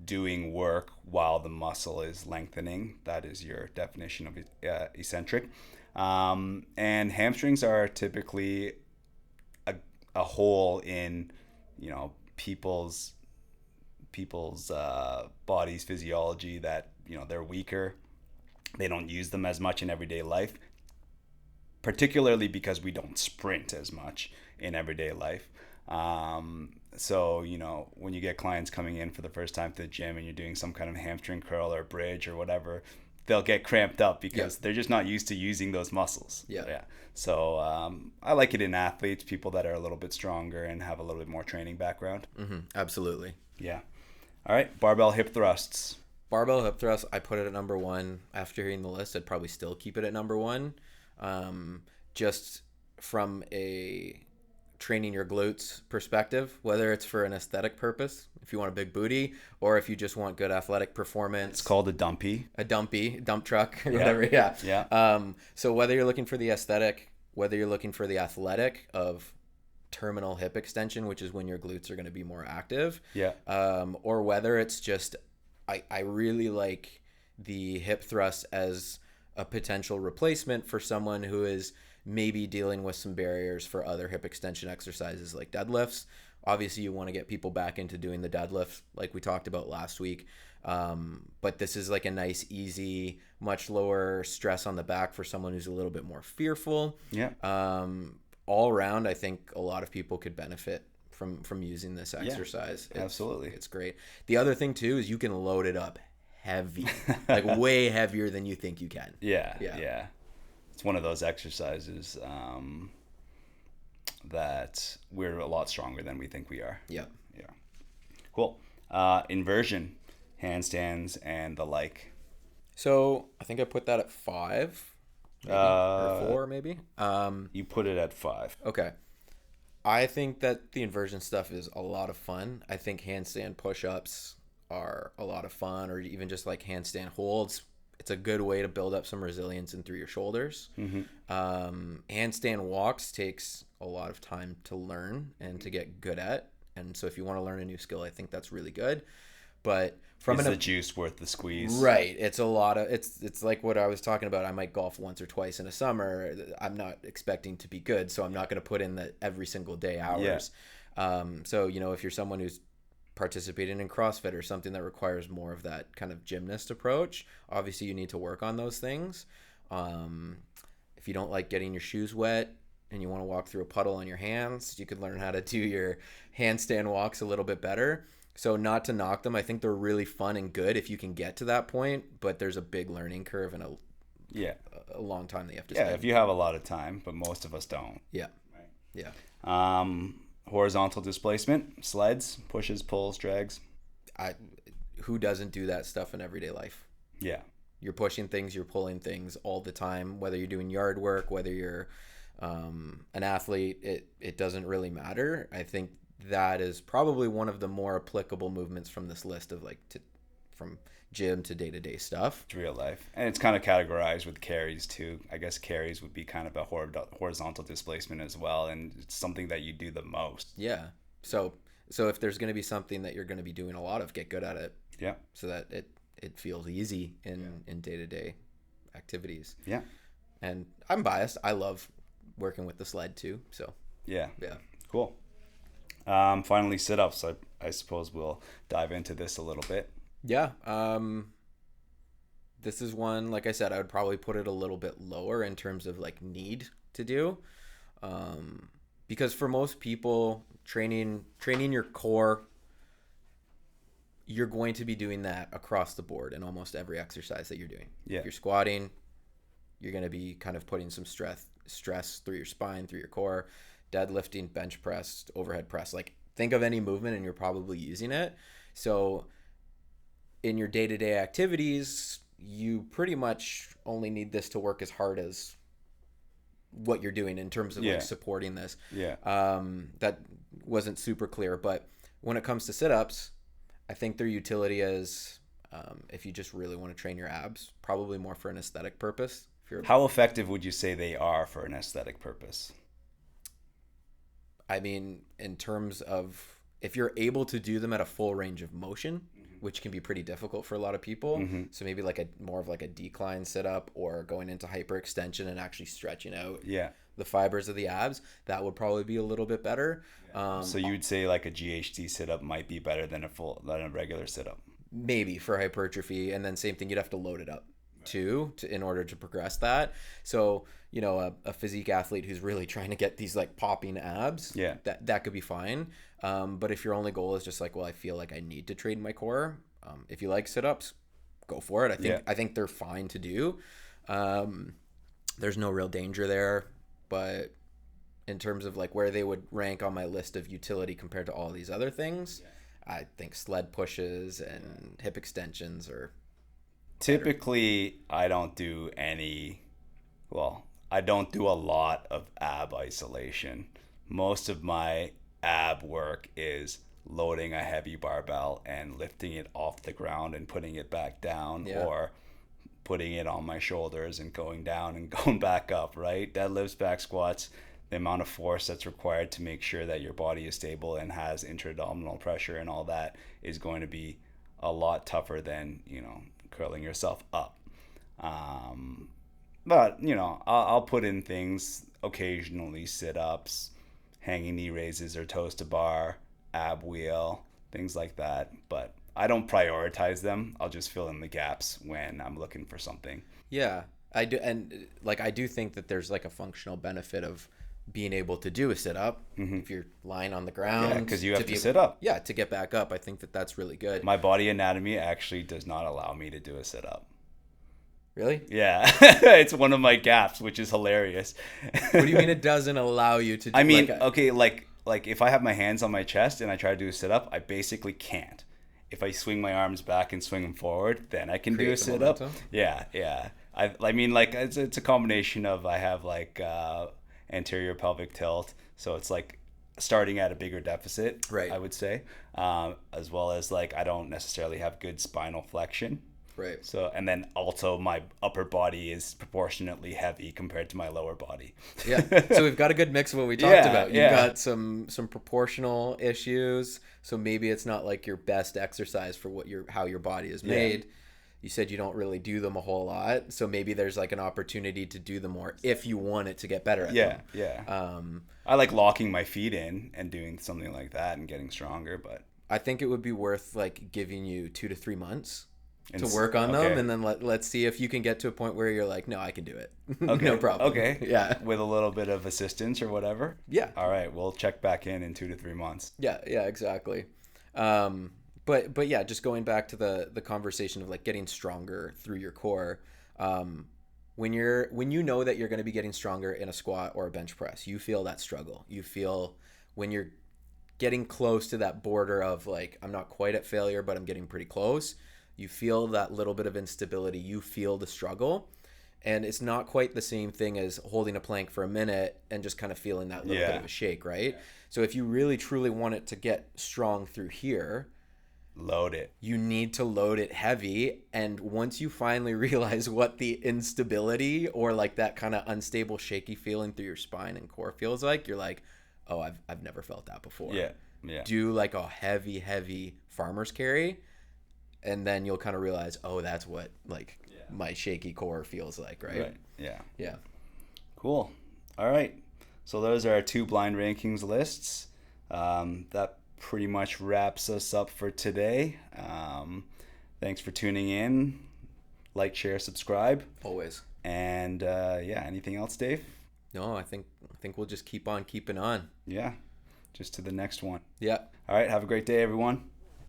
doing work while the muscle is lengthening, that is your definition of eccentric. And hamstrings are typically a hole in people's body's physiology that they're weaker. They don't use them as much in everyday life, particularly because we don't sprint as much in everyday life. So, when you get clients coming in for the first time to the gym and you're doing some kind of hamstring curl or bridge or whatever, they'll get cramped up because they're just not used to using those muscles. Yeah. So I like it in athletes, people that are a little bit stronger and have a little bit more training background. Mm-hmm. Absolutely. Yeah. All right. Barbell hip thrusts. Barbell hip thrust, I put it at number 1. After hearing the list, I'd probably still keep it at number 1. Just from a training your glutes perspective, whether it's for an aesthetic purpose, if you want a big booty, or if you just want good athletic performance. It's called a dump truck, or whatever. Yeah. So whether you're looking for the aesthetic, whether you're looking for the athletic of terminal hip extension, which is when your glutes are going to be more active, or whether it's just, I really like the hip thrust as a potential replacement for someone who is maybe dealing with some barriers for other hip extension exercises like deadlifts. Obviously, you want to get people back into doing the deadlift like we talked about last week. But this is like a nice, easy, much lower stress on the back for someone who's a little bit more fearful. Yeah. All around, I think a lot of people could benefit from using this exercise. Absolutely. It's great. The other thing too is you can load it up heavy, like way heavier than you think you can. Yeah. It's one of those exercises that we're a lot stronger than we think we are. Yeah. Cool. Inversion, handstands, and the like. So I think I put that at 5, maybe, or 4, maybe. You put it at 5. Okay. I think that the inversion stuff is a lot of fun. I think handstand push-ups are a lot of fun, or even just like handstand holds. It's a good way to build up some resilience in through your shoulders. Mm-hmm. Handstand walks takes a lot of time to learn and to get good at. And so if you want to learn a new skill, I think that's really good. But is the juice worth the squeeze? Right. It's a lot of, it's like what I was talking about. I might golf once or twice in a summer. I'm not expecting to be good, so I'm not going to put in the every single day hours. So, if you're someone who's participating in CrossFit or something that requires more of that kind of gymnast approach, obviously you need to work on those things. If you don't like getting your shoes wet and you want to walk through a puddle on your hands, you could learn how to do your handstand walks a little bit better. So not to knock them, I think they're really fun and good if you can get to that point, but there's a big learning curve and a long time that you have to spend. Yeah, if you have a lot of time, but most of us don't. Yeah. Right. Yeah. Horizontal displacement, sleds, pushes, pulls, drags. Who doesn't do that stuff in everyday life? Yeah. You're pushing things, you're pulling things all the time, whether you're doing yard work, whether you're an athlete, it doesn't really matter. I think that is probably one of the more applicable movements from this list of from gym to day-to-day stuff. To real life. And it's kind of categorized with carries too. I guess carries would be kind of a horizontal displacement as well, and it's something that you do the most. Yeah. So if there's going to be something that you're going to be doing a lot of, get good at it. Yeah. So that it feels easy in day-to-day activities. Yeah. And I'm biased. I love working with the sled too. So yeah. Yeah. Cool. Finally, sit-ups. I suppose we'll dive into this a little bit. Yeah. This is one, like I said, I would probably put it a little bit lower in terms of like need to do. Because for most people, training your core, you're going to be doing that across the board in almost every exercise that you're doing. Yeah. If you're squatting, you're going to be kind of putting some stress through your spine, through your core. Deadlifting, bench press, overhead press. Like, think of any movement and you're probably using it. So in your day-to-day activities, you pretty much only need this to work as hard as what you're doing in terms of like supporting this. Yeah. That wasn't super clear, but when it comes to sit-ups, I think their utility is if you just really want to train your abs, probably more for an aesthetic purpose. How effective would you say they are for an aesthetic purpose? I mean, in terms of if you're able to do them at a full range of motion, which can be pretty difficult for a lot of people. So maybe like more of a decline sit up or going into hyperextension and actually stretching out the fibers of the abs, that would probably be a little bit better. So you would say like a GHD sit up might be better than a regular sit up? Maybe for hypertrophy. And then same thing, you'd have to load it up too in order to progress that. So, you know, a physique athlete who's really trying to get these like popping abs, that could be fine. But if your only goal is just like, well, I feel like I need to train my core, if you like sit-ups, go for it. I think they're fine to do. There's no real danger there, but in terms of like where they would rank on my list of utility compared to all these other things, I think sled pushes and hip extensions are typically better. I don't do a lot of ab isolation. Most of my ab work is loading a heavy barbell and lifting it off the ground and putting it back down, or putting it on my shoulders and going down and going back up, right? Deadlifts, back squats, the amount of force that's required to make sure that your body is stable and has intra-abdominal pressure and all that is going to be a lot tougher than, curling yourself up. But, I'll put in things occasionally, sit-ups, hanging knee raises or toes to bar, ab wheel, things like that. But I don't prioritize them. I'll just fill in the gaps when I'm looking for something. Yeah, I do. And I do think that there's like a functional benefit of being able to do a sit-up if you're lying on the ground. Yeah, because you have to sit up. Yeah, to get back up. I think that that's really good. My body anatomy actually does not allow me to do a sit-up. Really? Yeah. It's one of my gaps, which is hilarious. What do you mean it doesn't allow you to do? I mean, like if I have my hands on my chest and I try to do a sit-up, I basically can't. If I swing my arms back and swing them forward, then I can do a sit-up. Yeah. I mean, like it's a combination of I have like anterior pelvic tilt, so it's like starting at a bigger deficit, right? I would say, as well as like I don't necessarily have good spinal flexion. Right. So, and then also my upper body is proportionately heavy compared to my lower body. Yeah. So we've got a good mix of what we talked about. You've got some proportional issues. So maybe it's not like your best exercise for how your body is made. Yeah. You said you don't really do them a whole lot. So maybe there's like an opportunity to do them more if you want it to get better at them. Yeah. I like locking my feet in and doing something like that and getting stronger, but I think it would be worth like giving you 2 to 3 months to And work on them, okay. and then let's see if you can get to a point where you're like, no, I can do it. Okay. No problem. Okay. Yeah. With a little bit of assistance or whatever. Yeah. All right. We'll check back in 2 to 3 months. Yeah, yeah, exactly. But yeah, just going back to the conversation of like getting stronger through your core. When you know that you're going to be getting stronger in a squat or a bench press, you feel that struggle. You feel when you're getting close to that border of like, I'm not quite at failure, but I'm getting pretty close. You feel that little bit of instability. You feel the struggle. And it's not quite the same thing as holding a plank for a minute and just kind of feeling that little bit of a shake, right? So if you really truly want it to get strong through here, Load it. you need to load it heavy. And once you finally realize what the instability or like that kind of unstable, shaky feeling through your spine and core feels like, you're like, oh, I've never felt that before. Yeah. Yeah. Do like a heavy farmer's carry, and then you'll kind of realize, oh, that's what like my shaky core feels like, right? Right. Yeah. Yeah. Cool. All right. So those are our 2 blind rankings lists. That pretty much wraps us up for today. Thanks for tuning in. Like, share, subscribe. Always. And anything else, Dave? No, I think we'll just keep on keeping on. Yeah. Just to the next one. Yeah. All right. Have a great day, everyone.